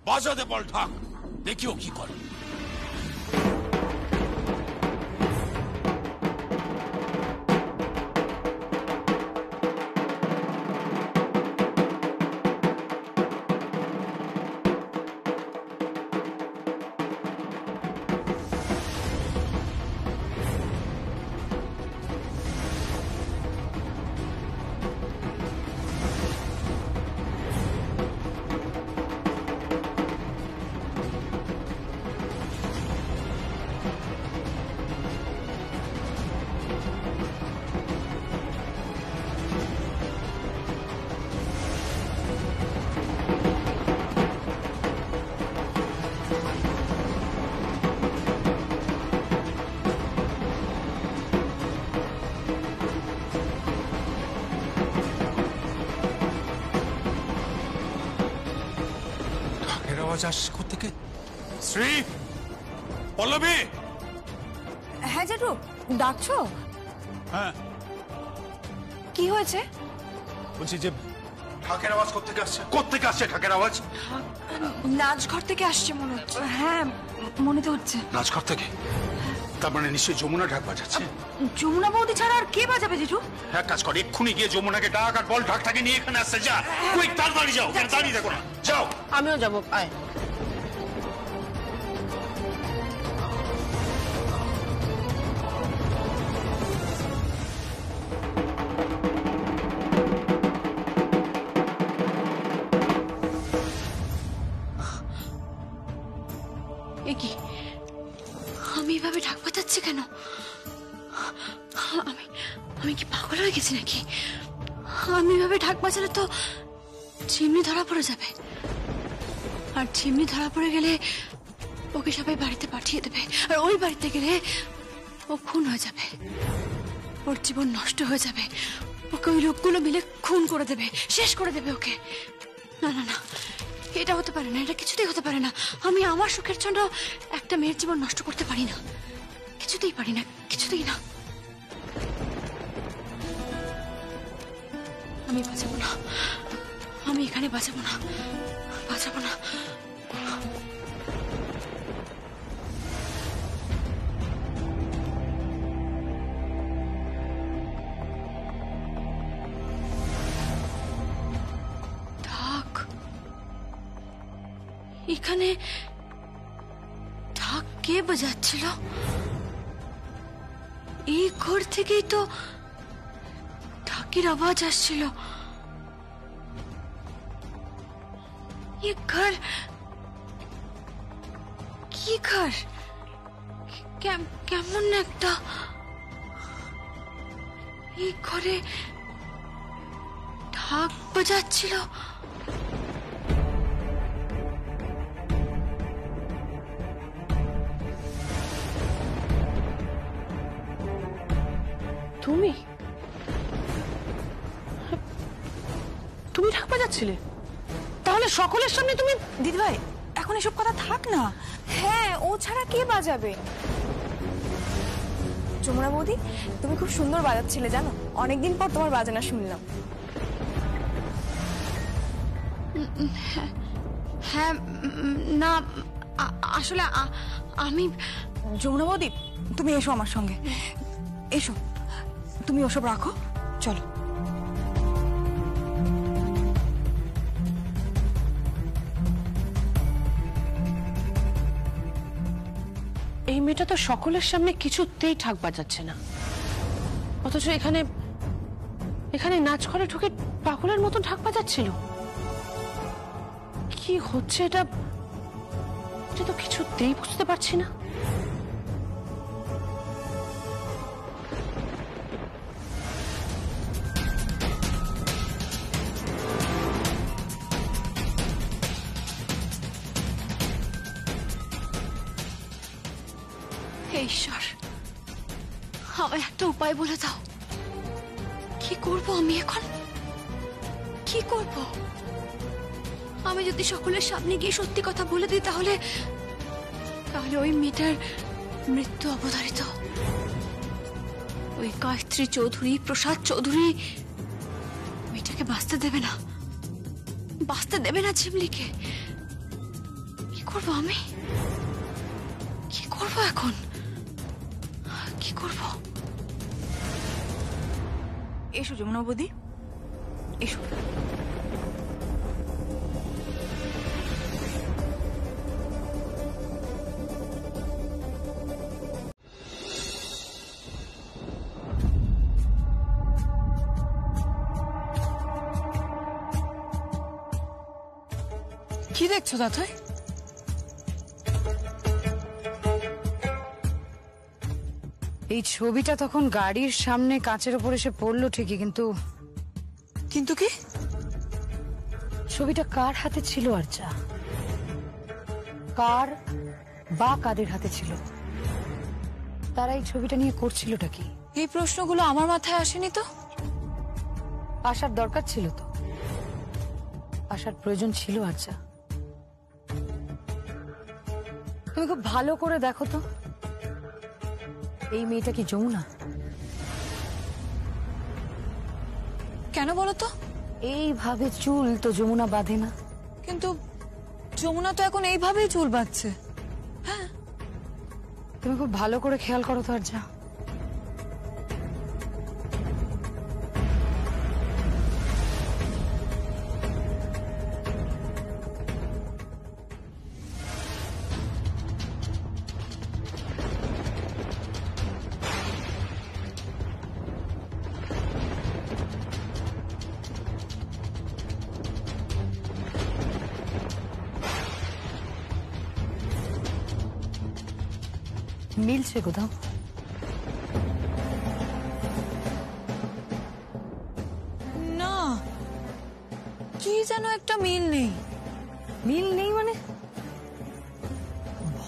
বাজাতে বল ঢাক, দেখিও কি করে। থেকে শ্রী, পল্লবী। হ্যাঁ জেঠু, ডাকছো? হ্যাঁ। কি হয়েছে? বলছি যে ঢাকের আওয়াজ কোত্থেকে আসছে? কোত্থেকে আসছে ঢাকের আওয়াজ? নাচঘর থেকে আসছে মনে হচ্ছে। হ্যাঁ মনে তো হচ্ছে। নাচঘর থেকে? তার মানে নিশ্চয়ই যমুনা ঢাক বাজাচ্ছে। যমুনা বৌদি ছাড়া আর কে বাজাবে জেঠু? এক কাজ কর, এক্ষুনি গিয়ে যমুনাকে ডাক আর বল ঢাকটাকে নিয়ে এখানে আসছে। যা, কুইক, তাড়াতাড়ি যাও, দাঁড়িয়ে দেখো না, যাও। আমিও যাবো, আয়। কি আমি এভাবে ঢাক বাজাচ্ছি কেন? আমি কি পাগল হয়ে গেছি নাকি? আমি এভাবে ঢাক বাজালে তো চিমনি ধরা পড়ে যাবে, আর চিমনি ধরা পড়ে গেলে ওকে সবাই বাড়িতে পাঠিয়ে দেবে, আর ওই বাড়িতে গেলে ও খুন হয়ে যাবে, ওর জীবন নষ্ট হয়ে যাবে, ওকে ওই লোকগুলো মিলে খুন করে দেবে, শেষ করে দেবে ওকে। না না না, এটা হতে পারে না, এটা কিছুতেই হতে পারে না। আমি আমার সুখের জন্য একটা মেয়ের জীবন নষ্ট করতে পারি না, কিছুতেই পারি না, কিছুতেই না। আমি বাঁচাবো না, আমি এখানে বাঁচাবো না, বাঁচাবো না। এখানে ঢাক কে বাজাচ্ছিল? এই ঘর থেকেই তো ঢাকের আওয়াজ আসছিল। ঘর কি ঘর? কেমন একটা, এই ঘরে ঢাক বাজাচ্ছিল। তুমি তুমি ঢাক বাজাচ্ছিলে? তাহলে সকলের সামনে তুমি? দিদিভাই এখন এসব কথা থাক না। হ্যাঁ, ও ছাড়া কে বাজাবে? যমুনা বৌদি, তুমি খুব সুন্দর বাজাচ্ছিলে জানো, অনেকদিন পর তোমার বাজানা শুনলাম। হ্যাঁ না, আসলে আমি। যমুনা বৌদি তুমি এসো আমার সঙ্গে, এসো। তুমি ওসব রাখো, চলো। এই মেয়েটা তো সকলের সামনে কিছুতেই ঢাক বাজাচ্ছে না, অথচ এখানে এখানে নাচ করে ঢুকে পাগলের মতো ঢাক বাজাচ্ছিল। কি হচ্ছে এটা? এটা তো কিছুতেই বুঝতে পারছি না। ঈশ্বর, আমায় একটা উপায় বলে দাও। কি করব আমি এখন? কি করব? আমি যদি সকলের সামনে গিয়ে সত্যি কথা বলে দিই তাহলে ওই মেয়েটার মৃত্যু অবধারিত। ওই গায়ত্রী চৌধুরী, প্রসাদ চৌধুরী মেয়েটাকে বাঁচতে দেবে না, বাঁচতে দেবে না ঝিমলিকে। করব আমি? কি করব এখন? কি করব? এসো যমুনা বৌদি, এসো। কি দেখছো দাদাই? এই ছবিটা তখন গাড়ির সামনে কাঁচের ওপর এসে পড়লো ঠিকই, কিন্তু কিন্তু কি? ছবিটা কার হাতে ছিল আরচা? কার বা কাদের হাতে ছিল? তারা এই ছবিটা নিয়ে করছিলটা কি? এই প্রশ্নগুলো আমার মাথায় আসেনি তো। আসার দরকার ছিল তো, আসার প্রয়োজন ছিল আরচা। তুমি খুব ভালো করে দেখো তো, এই মেয়েটা কি যমুনা? কেন বলো তো? এইভাবে চুল তো যমুনা বাঁধে না। কিন্তু যমুনা তো এখন এইভাবেই চুল বাঁধছে। তুমি খুব ভালো করে খেয়াল করো তো আরচা। মিলছে কোথাও? না, কি যেন একটা মিল নেই। মিল নেই মানে?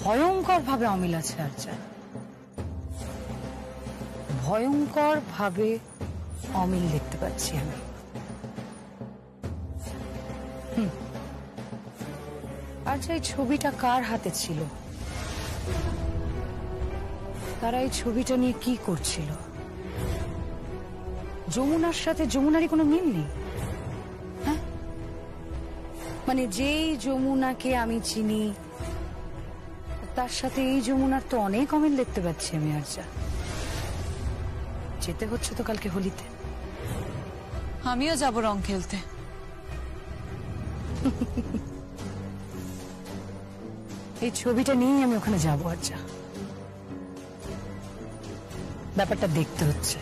ভয়ঙ্কর ভাবে অমিল আছে আরচা, ভয়ঙ্কর ভাবে অমিল দেখতে পাচ্ছি আমি। আচ্ছা, এই ছবিটা কার হাতে ছিল? তারা এই ছবিটা নিয়ে কি করছিল? যমুনার সাথে যমুনারই কোনো মিল নেই? হ্যাঁ, মানে যেই যমুনাকে আমি চিনি তার সাথে এই যমুনার তো অনেক অমিল দেখতে পাচ্ছি আমি আরচা। যেতে হচ্ছে তো কালকে হোলিতে। আমিও যাব রং খেলতে। এই ছবিটা নিয়েই আমি ওখানে যাবো আরচা। ব্যাপারটা দেখতে হচ্ছে।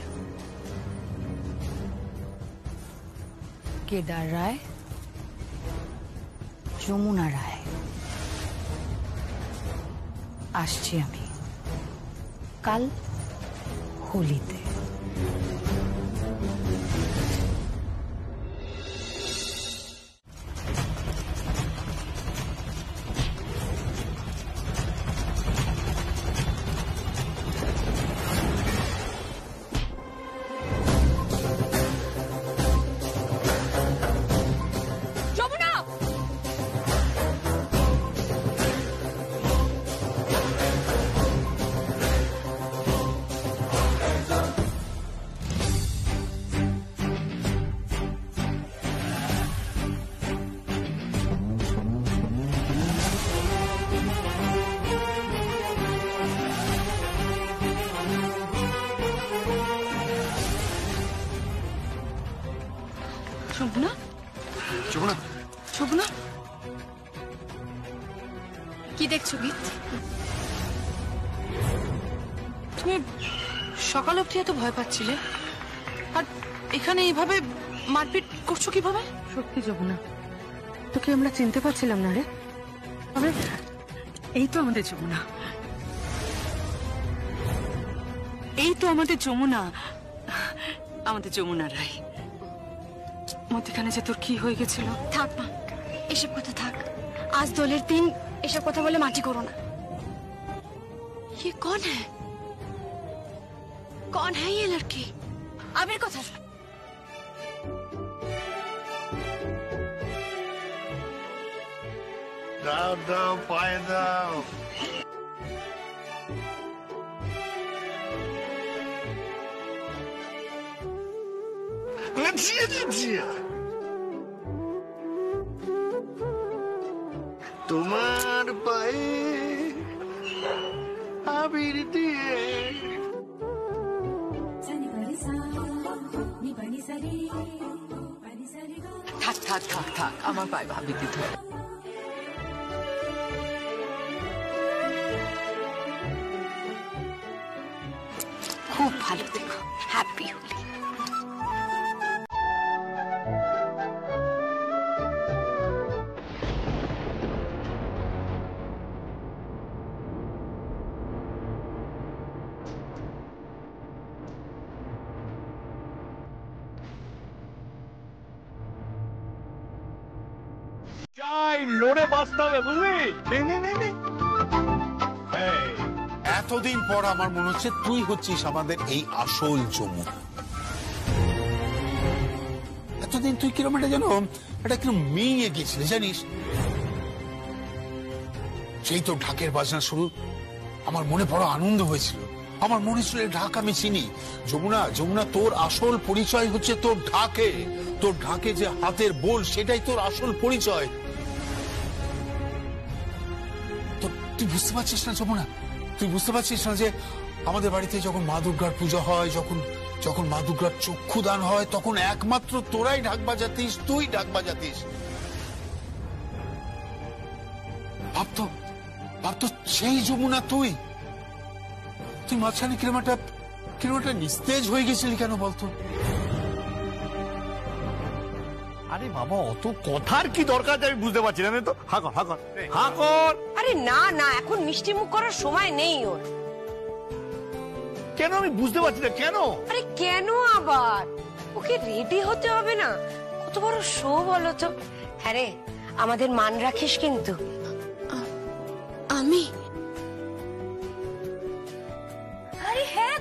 কেদার রায়, যমুনা রায়, আসছি আমি কাল হোলিতে। যমুনা, যমুনা, যমুনা, কি দেখছো গীত? তুমি সকাল অবধি এত ভয় পাচ্ছিলে, আর এখানে এইভাবে মারপিট করছো কিভাবে? সত্যি যমুনা, তোকে আমরা চিনতে পারছিলাম না রে। তবে এই তো আমাদের যমুনা, এই তো আমাদের যমুনা, আমাদের যমুনা রায়। মধ্যখানে যে তোর কি হয়ে গেছিল? থাক মা, এসব কথা থাক। আজ দোলের দিন এসব কথা বলে মাটি করো না। ये कौन है? कौन है ये लड़की? आमिर কথা দাও দাও, পায়ে দাও। তোমার তোমার পায়ে আবির দিয়ে। থাক থাক থাক থাক, আমার পায়ে ভাবি দিতে হবে। খুব ভালো দেখো, হ্যাপি হোলি। চাই লড়ে বাঁচতে হবে, বুঝলি? এতদিন পর আমার মনে হচ্ছে তুই হচ্ছিস আমাদের এই আসল যমুনা। এতদিন তুই কিরকম এটা যেন এটা কিরকম মিয়ে গেছিলি জানিস। সেই তো ঢাকের বাজনা শুরু, আমার মনে বড় আনন্দ হয়েছিল। আমার মনে ছিল ঢাক আমি চিনি। যমুনা, যমুনা, তোর আসল পরিচয় হচ্ছে তোর ঢাকে। তোর ঢাকে যে হাতের বোল, সেটাই তোর আসল পরিচয়। তো তুই বুঝতে পারছিস না যমুনা? তুই বুঝতে পারছিস না যে আমাদের বাড়িতে যখন মা দুর্গার পূজা হয়, যখন মা দুর্গার চক্ষুদান হয়, তখন একমাত্র তোরাই ঢাক বাজাতিস, তুই ঢাক বাজাতিস। ভাবতো সেই যমুনা তুই মাঝখানে কিরম একটা নিস্তেজ হয়ে গেছিলি কেন বলতো? আরে বাবা, অত কথার কি দরকার আমি বুঝতে পারছি না। তো হাকর। আরে না না, এখন মিষ্টি মুখ করার সময় নেই ওর। কেন আমি বুঝতে পারছি না কেন? আরে কেন আবার? ওকে রেডি হতে হবে না? কত বড় শো বলো তো। হ্যাঁ রে, আমাদের মান রাখিস কিন্তু। আমি আরে হ্যাঁ,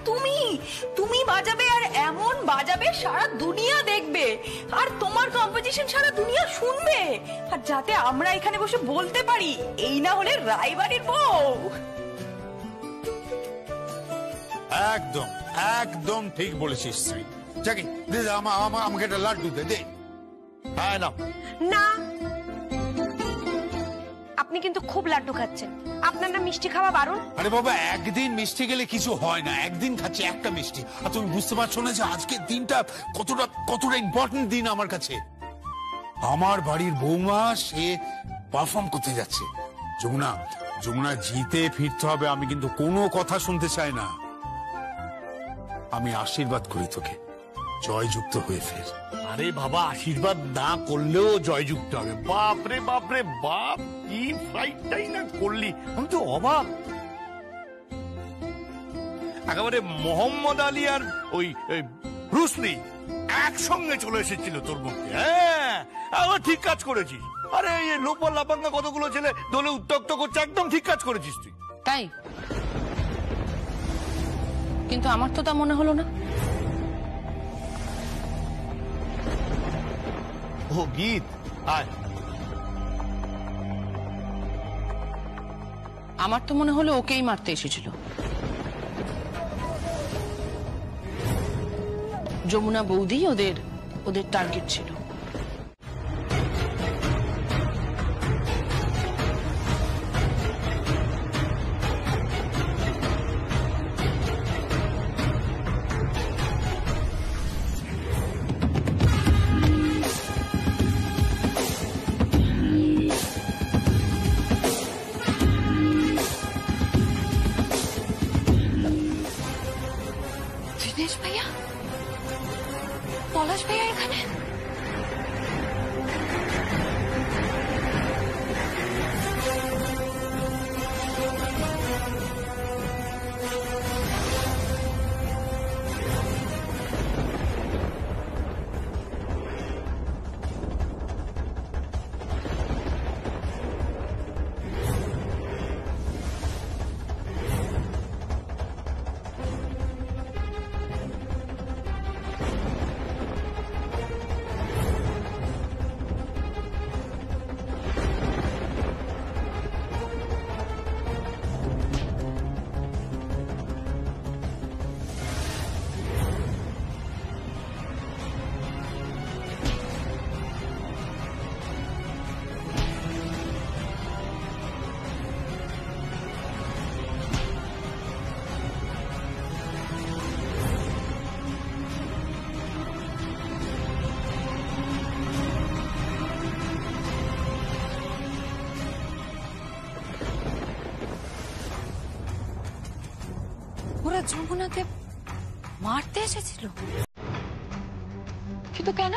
তুমি বাজাবে, আর এমন বাজাবে সারা দুনিয়া দেখবে, আর তোমার কম্পোজিশন সারা দুনিয়া শুনবে, আর যাতে আমরা এখানে বসে বলতে পারি এই না হলে রায়বাড়ির বউ। একদম একদম ঠিক বলেছিস শ্রী। যাকে দে, আমাকে একটা লাড্ডু দে। হ্যাঁ না না, আপনি কিন্তু খুব লাড্ডু খাচ্ছেন। আপনার না মিষ্টি খাওয়া বারণ? আরে বাবা, একদিন মিষ্টি গেলে কিছু হয় না, একদিন খাচ্ছি একটা মিষ্টি। আর তুমি বুঝতে পারছো না যে আজকের দিনটা কতটা ইম্পর্টেন্ট দিন আমার কাছে। আমার বাড়ির বৌমা সে পারফর্ম করতে যাচ্ছে। যমুনা জিতে ফিরতে হবে। আমি কিন্তু কোনো কথা শুনতে চাই না। আমি আশীর্বাদ করি তোকে, জয়যুক্ত হয়ে ফের। আরে বাবা, আশীর্বাদ না করলেও জয়যুক্ত হবে। বাপরে বাপরে বাপ, কি ফাইটটাই না করলি! আমি তো অবাক। একেবারে মোহাম্মদ আলী আর ওই ব্রুস লি একসঙ্গে চলে এসেছিল তোর মধ্যে। হ্যাঁ, আবার ঠিক কাজ করেছিস। আরে এই লোপা লাপাঙ্গা কতগুলো ছেলে দলে উত্তক্ত করছে, একদম ঠিক কাজ করেছিস তুই। তাই? কিন্তু আমার তো তা মনে হলো না। ও গীত, আয়। আমার তো মনে হলো ওকেই মারতে এসেছিল। যমুনা বৌদি ওদের টার্গেট ছিল। দিনেশ ভাইয়া, পলাশ ভাইয়া এখানে? যমুনাকে মারতে এসেছিল, কিন্তু কেন?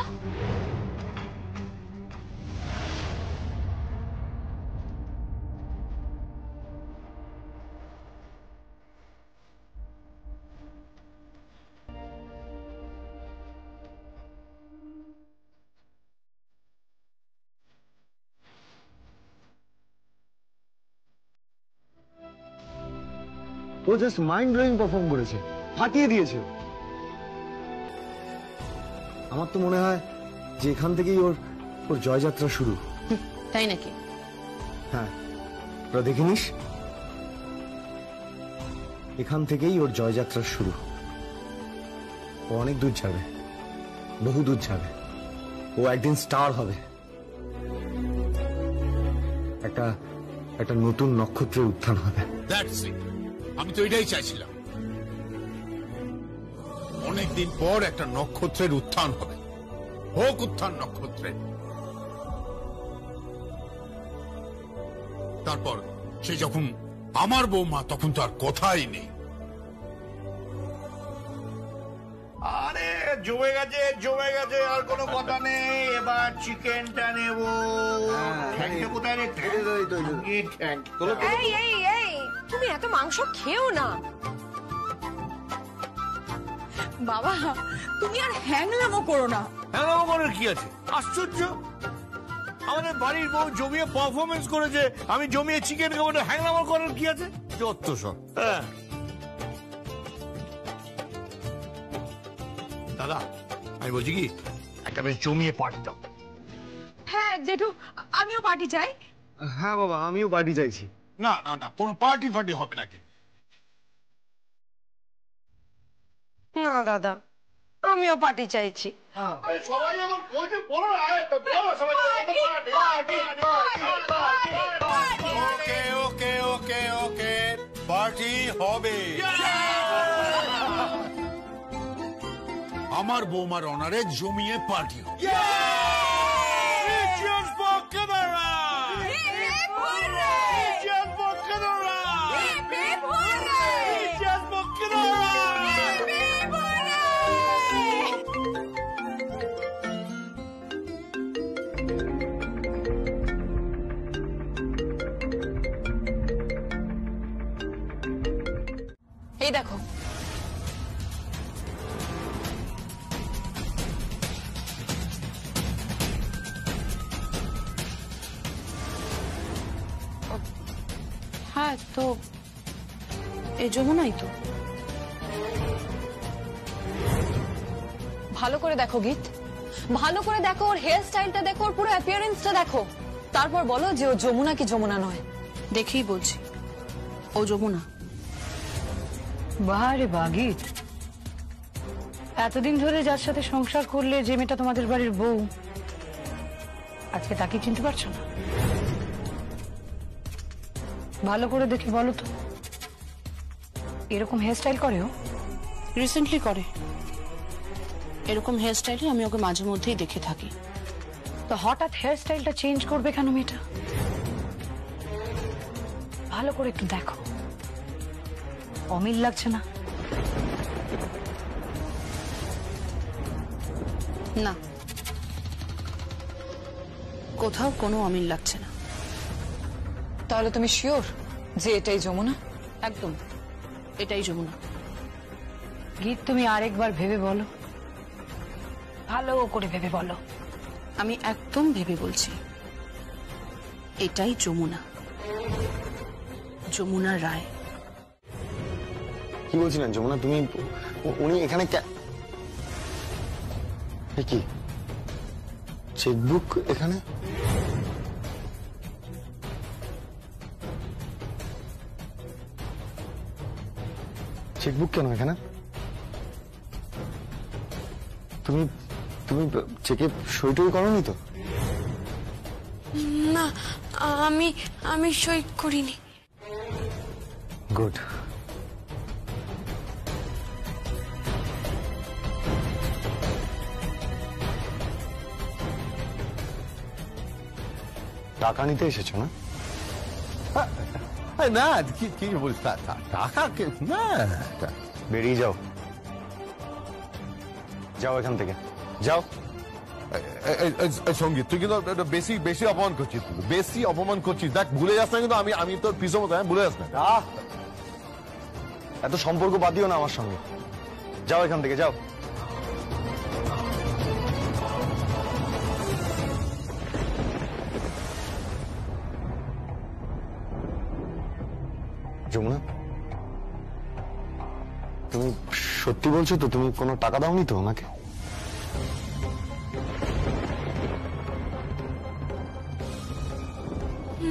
ও জাস্ট মাইন্ড ব্লোয়িং পারফর্ম করেছে, ফাটিয়ে দিয়েছে। আমার তো মনে হয় যে এখান থেকেই ওর ওর জয়যাত্রা শুরু। তাই নাকি? হ্যাঁ, তোরা দেখে নিস, এখান থেকেই ওর জয়যাত্রা শুরু। ও অনেক দূর যাবে, বহু দূর যাবে। ও একদিন স্টার হবে, একটা একটা নতুন নক্ষত্রের উত্থান হবে। দ্যাটস ইট, আমি তো এটাই চাইছিলাম। অনেকদিন পর একটা নক্ষত্রের উত্থান হবে, হোক উত্থান নক্ষত্রের। তারপর সে যখন আমার বৌমা, তখন তো আর কথাই নেই। আরে জমে গেছে, জমে গেছে, আর কোনো কথা নেই। এবার চিকেনটা নেব। ঠ্যাংটা কোথায় রে? ঠ্যাং। এই এই এই, তুমি এত মাংস খেও না বাবা, তুমি আর হ্যাংলামো করো না। হ্যাঁ, করার কি আছে? আশ্চর্য, আমাদের বাড়ির বউ জমিয়ে পারফরমেন্স করেছে, আমি জমিয়ে চিকেন খাবো না, হ্যাংলামো করার কি আছে? যত সব। হ্যাঁ দাদা, আমি বলছি কি, একটা বেশ জমিয়ে পার্টি দাও। হ্যাঁ জেঠু, আমিও পার্টি চাই। হ্যাঁ বাবা, আমিও পার্টি চাইছি। না না না, কোনো পার্টি ফার্টি হবে নাকি? না দাদা, আমিও পার্টি চাইছি। সবাই আমার বলছে, বলো না, বলো সবাই। ওকে ওকে ওকে ওকে, পার্টি হবে। আমার বৌমার অনারে জমিয়ে পার্টি হবে। Cheers for Canara! Cheers for Canara! Cheers for Canara! এই দেখো, হ্যাঁ তো এই যমুনাই তো। ভালো করে দেখো গীত, ভালো করে দেখো, ওর হেয়ার স্টাইলটা দেখো, ওর পুরো অ্যাপিয়ারেন্সটা দেখো, তারপর বলো যে ও যমুনা কি যমুনা নয়। দেখেই বলছি, ও যমুনা। বাহারে বাগিত, এতদিন ধরে যার সাথে সংসার করলে, যে মেয়েটা তোমাদের বাড়ির বউ, আজকে তাকে চিনতে পারছো না? ভালো করে দেখে বলো তো, এরকম হেয়ারস্টাইল করে ও? রিসেন্টলি করে। এরকম হেয়ারস্টাইলই আমি ওকে মাঝে মধ্যেই দেখে থাকি। তো হঠাৎ হেয়ারস্টাইলটা চেঞ্জ করবে কেন মেয়েটা? ভালো করে একটু দেখো, অমিল লাগছে না? না, কোথাও কোনো অমিল লাগছে না। তাহলে তুমি শিওর যে এটাই যমুনা? একদম, এটাই যমুনা। গীত, তুমি আরেকবার ভেবে বলো, ভালো করে ভেবে বলো। আমি একদম ভেবে বলছি, এটাই যমুনা, যমুনা রায়। কি বলছিলেন যমুনা? তুমি, উনি এখানে কি চেকবুক এখানে? চেকবুক কেন এখানে? তুমি তুমি চেকে সই টই করোনি তো? না, আমি সই করিনি। গুড। টাকা নিতে এসেছো না? না, কি বলছ? টাকা না, বেরিয়ে যাও, যাও এখান থেকে, যাও। সঙ্গীত, তুই কিন্তু এটা বেশি বেশি অপমান করছিস, বেশি অপমান করছিস। দেখ, ভুলে যাস না কিন্তু আমি তোর পিছু মতো, ভুলে যাস না। এত সম্পর্ক বাদিও না আমার সঙ্গে, যাও এখান থেকে, যাও। যমুনা, তুমি সত্যি বলছো তো? তুমি কোনো টাকা দাওনি তো ওনাকে?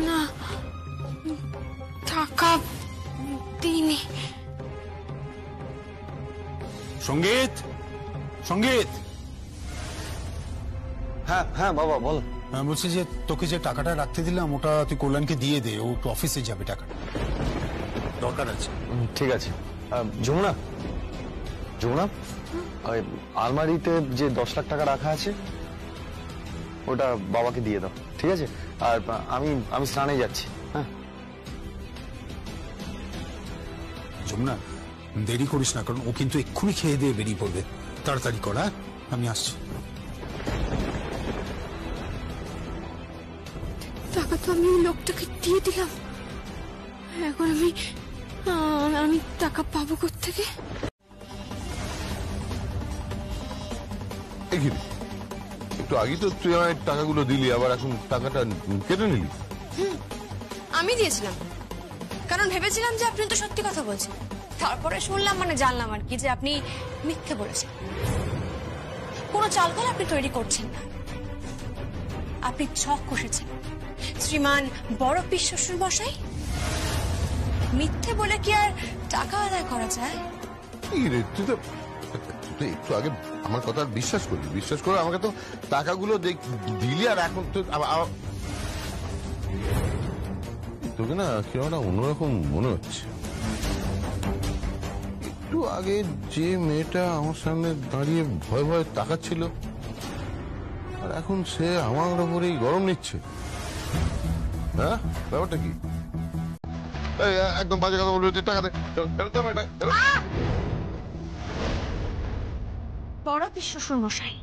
না, টাকা দিইনি। সঙ্গীত, সঙ্গীত। হ্যাঁ হ্যাঁ বাবা, বল। বলছি যে তোকে যে টাকাটা রাখতে দিলাম ওটা তুই কল্যাণকে দিয়ে দে, ও অফিসে যাবে, টাকাটা দরকার আছে। ঠিক আছে। যমুনা, যমুনা, ওই আলমারিতে যে 10 লাখ টাকা রাখা আছে ওটা বাবাকে দিয়ে দাও, ঠিক আছে? আর আমি স্নানে যাচ্ছি। হ্যাঁ যমুনা, দেরি করিস না, কারণ ও কিন্তু এক্ষুনি খেয়ে দিয়ে বেরিয়ে পড়বে। তাড়াতাড়ি কর, আমি আসছি। টাকা তো আমি লোকটাকে দিয়ে দিলাম, এখন আমি টাকা পাবো কোত্থেকে? একটু আগে তো তুই আমার টাকাগুলো দিলি, আবার এখন টাকাটা কেটে নিলি। আমি দিয়েছিলাম, কারণ ভেবেছিলাম যে আপনি তো সত্যি কথা বলছেন। তারপরে শুনলাম, জানলাম আর কি, যে আপনি মিথ্যে বলেছেন। কোনো চালকাল আপনি তৈরি করছেন না, আপনি ছক কষেছেন। শ্রীমান বড় পীর শ্বশুর মশাই, মিথ্যে বলে কি আর টাকা আদায় করা যায়? তুই তো একটু আগে আমার কথা বিশ্বাস করলি, বিশ্বাস করে আমাকে তো টাকাগুলো দিলি, আর এখন তো তোকে না কিরকম অন্যরকম মনে হচ্ছে। একটু আগে যে মেয়েটা আমার সামনে দাঁড়িয়ে ভয় ভয় তাকাচ্ছিল, আর এখন সে আমার উপরেই গরম নিচ্ছে। হ্যাঁ, ব্যাপারটা কি? একদম বাজে কথা বলবি, টাকা দে। বড় পীর শ্বশুর মশাই,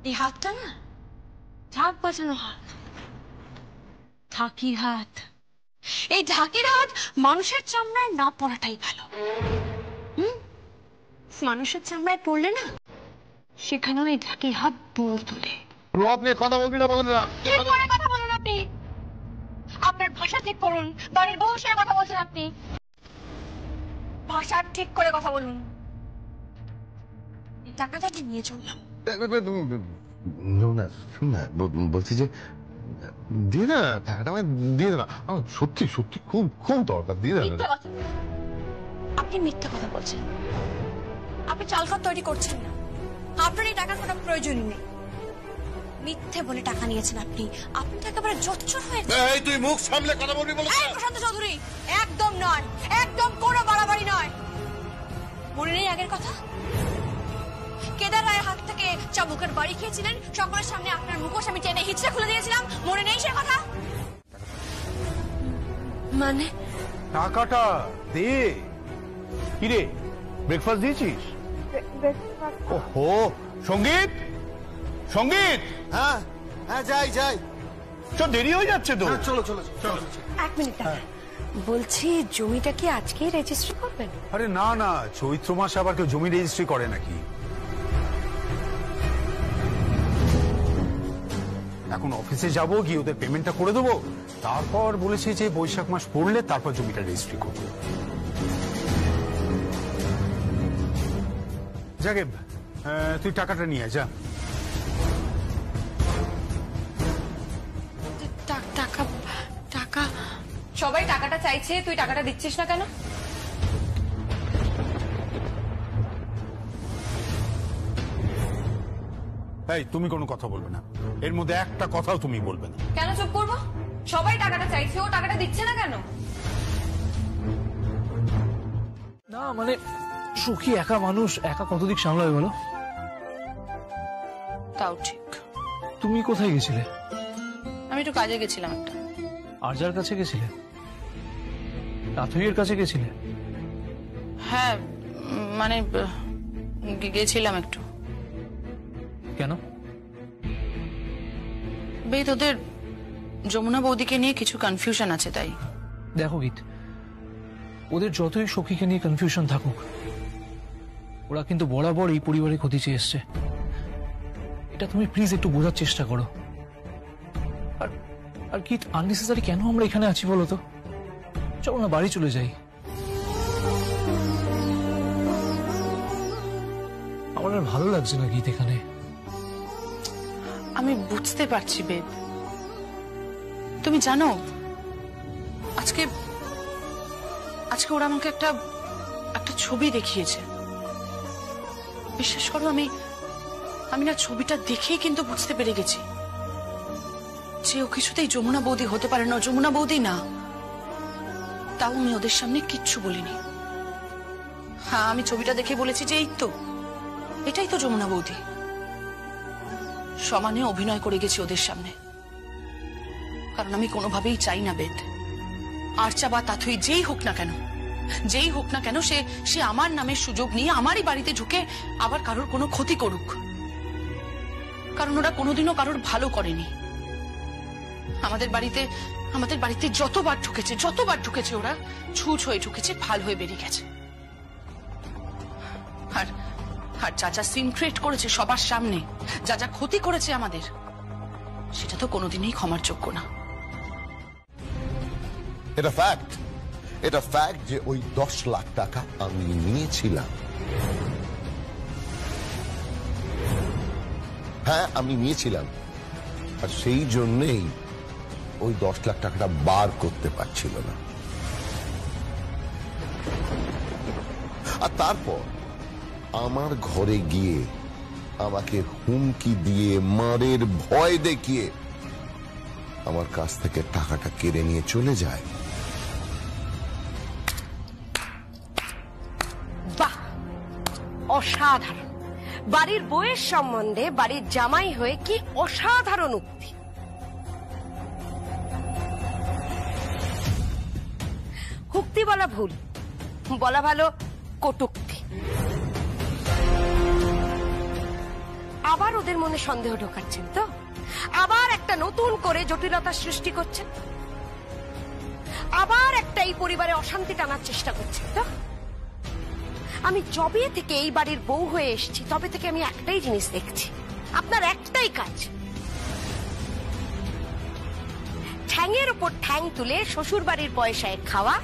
এই হাতটা না ঢাক বাজানো হাত, ঢাকির হাত। এই ঢাকির হাত মানুষের চামড়ায় না পড়াটাই ভালো। মানুষের চামড়ায় পড়লে না, সেখানেও এই ঢাকির হাত বল তোলে। আপনি কথা বলবি না? ঠিক করে কথা বলুন আপনি, আপনার ভাষা ঠিক করুন। বাড়ির বউর সঙ্গে কথা বলছেন আপনি, ভাষা ঠিক করে কথা বলুন। টাকাটা নিয়ে চললাম। শুন না, বলছি যে দিয়ে না টাকাটা, আমায় দিয়ে না, আমার সত্যি সত্যি খুব খুব দরকার, দিয়ে না। আপনি মিথ্যা কথা বলছেন, আপনি চালকাল তৈরি করছেন না, আপনার এই টাকার কোনো প্রয়োজন নেই। মিথ্যে বলে টাকা নিয়েছেন আপনি, আপনি তো একেবারে জোচ্চোর হয়েছে। এই তুই মুখ সামলে কথা বলবি বলে। প্রশান্ত চৌধুরী, একদম নয়, একদম কোনো বাড়াবাড়ি নয়। মনে নেই আগের কথা? কেদার রায়ের হাত থেকে চাবুকের বাড়ি খেয়েছিলেন, সকলের সামনে আপনার মুখোশ আমি টেনে হিচড়ে খুলে দিয়েছিলাম, মনে নেই সে কথা? মানে টাকাটা দে। কিরে, ব্রেকফাস্ট দিয়েছিস? ওহো, সঙ্গীত, সঙ্গীত। হ্যাঁ হ্যাঁ, যাই যাই, চল, দেরি হয়ে যাচ্ছে তো। চলো চলো চলো। এক মিনিট, বলছি জমিটা কি আজকেই রেজিস্ট্রি করবেন? আরে না না, চৈত্র মাসে আবার কেউ জমি রেজিস্ট্রি করে নাকি? এখন অফিসে যাব, গিয়ে ওদের পেমেন্টটা করে দেবো, তারপর বলেছি যে বৈশাখ মাস পড়লে তারপর জমিটা রেজিস্ট্রি করবো। যাকে তুই টাকাটা নিয়ে যা। টাকা টাকা সবাই টাকাটা চাইছে, তুই টাকাটা দিচ্ছিস না কেন? এই, তুমি কোনো কথা বলবে না, এর মধ্যে একটা কথাও তুমি বলবে না। কেন চুপ করবো? সবাই টাকাটা চাইছে, ও টাকাটা দিচ্ছে না কেন? না সুখী একা মানুষ, একা কত দিক সামলাবে বলো? তাও ঠিক। তুমি কোথায় গেছিলে? আমি একটু কাজে গেছিলাম একটা। আরজার কাছে গেছিলে? রাথুইয়ের কাছে গেছিলে? হ্যাঁ মানে গেছিলাম একটু। কেন? বেদ, ওদের যমুনা বৌদিকে নিয়ে কিছু কনফিউশন আছে তাই। দেখো গীত, ওদের যতই সখীকে নিয়ে কনফিউশন থাকুক, ওরা কিন্তু বরাবর এই পরিবারে ক্ষতি চেয়ে এসছে। এটা তুমি প্লিজ একটু বোঝার চেষ্টা করো। আর গীত, আননেসেসারি কেন আমরা এখানে আছি বলো তো? চলো না বাড়ি চলে যাই। আমার আর ভালো লাগছে না গীত এখানে। আমি বুঝতে পারছি বেদ, তুমি জানো আজকে আজকে ওরা আমাকে একটা ছবি দেখিয়েছে। বিশ্বাস করো, আমি না ছবিটা দেখেই কিন্তু বুঝতে পেরে গেছি যে ও কিছুতেই যমুনা বৌদি হতে পারে না, যমুনা বৌদি না। তাও আমি ওদের সামনে কিচ্ছু বলিনি। হ্যাঁ, আমি ছবিটা দেখে বলেছি যে এটাই তো যমুনা বৌদি। সমানে অভিনয় করে গেছি ওদের সামনে, কারণ আমি কোনোভাবেই চাই না বেদ, আর্চা বা তাথুই যেই হোক না কেন সে আমার নামের সুযোগ নিয়ে আমারই বাড়িতে ঢুকে আবার কারোর কোনো ক্ষতি করুক। কারণ ওরা কোনোদিনও কারোর ভালো করেনি। আমাদের বাড়িতে যতবার ঢুকেছে ওরা ছুঁচ হয়ে ঢুকেছে, ফাল হয়ে বেরিয়ে গেছে। আর যা সিন ক্রিয়েট করেছে সবার সামনে, যা ক্ষতি করেছে আমাদের, সেটা তো কোনোদিনই ক্ষমার যোগ্য না। এটা ফ্যাক্ট যে ওই 10 লাখ টাকা আমি নিয়েছিলাম। হ্যাঁ, আমি নিয়েছিলাম, আর সেই জন্যেই ওই 10 লাখ টাকাটা বার করতে পারছিল না। আর তারপর আমার ঘরে গিয়ে আমাকে হুমকি দিয়ে, মারের ভয় দেখিয়ে আমার কাছ থেকে টাকাটা কেড়ে নিয়ে চলে যায়। বাহ, অসাধারণ! বাড়ির বউয়ের সম্বন্ধে বাড়ির জামাই হয়ে কি অসাধারণ উক্তি! উক্তি বলা ভুল, বলা ভালো কটূক্তি। আবার ওদের মনে সন্দেহ ঢোকাচ্ছেন তো? আবার একটা নতুন করে জটিলতা সৃষ্টি করছেন? আবার একটা এই পরিবারে অশান্তি টানার চেষ্টা করছেন তো? আমি যবে থেকে এই বাড়ির বউ হয়ে এসেছি তবে থেকে আমি একটাই জিনিস দেখছি, আপনার একটাই কাজ, ঠ্যাংয়ের উপর ঠ্যাং তুলে শ্বশুর বাড়ির পয়সায় খাওয়া,